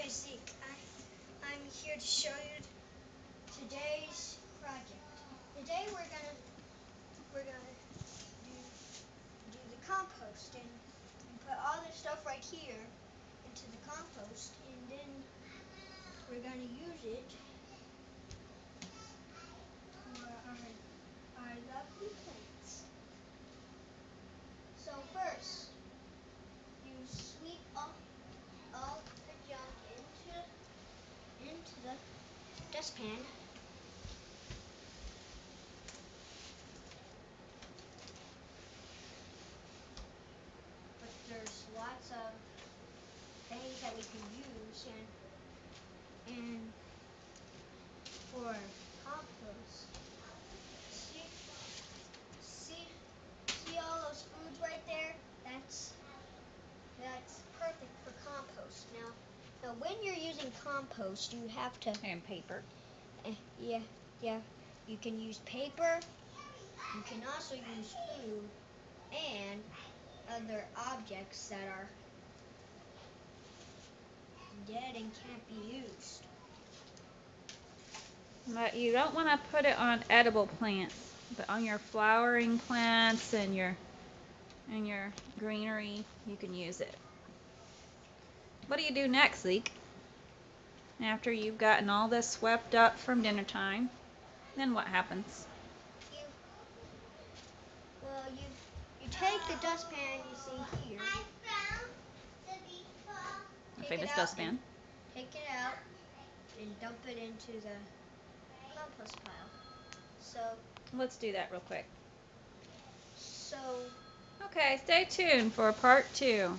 Hi Zeke, I'm here to show you today's project. Today we're gonna do the compost and put all this stuff right here into the compost, and then we're gonna use it for our lovely plants. So first, you sweep all the junk into the dustpan. But there's lots of things that we can use, and for compost. See all those foods right there? That's perfect for compost. Now when you're using compost, you have to and paper. yeah. You can use paper. You can also use food and other objects that are dead and can't be used. But you don't want to put it on edible plants, but on your flowering plants and your greenery, you can use it. What do you do next, Zeke? After you've gotten all this swept up from dinner time, then what happens? You take the dustpan you see here. The famous dustpan. Take it out and dump it into the compost pile. Let's do that real quick. So Okay, stay tuned for part 2.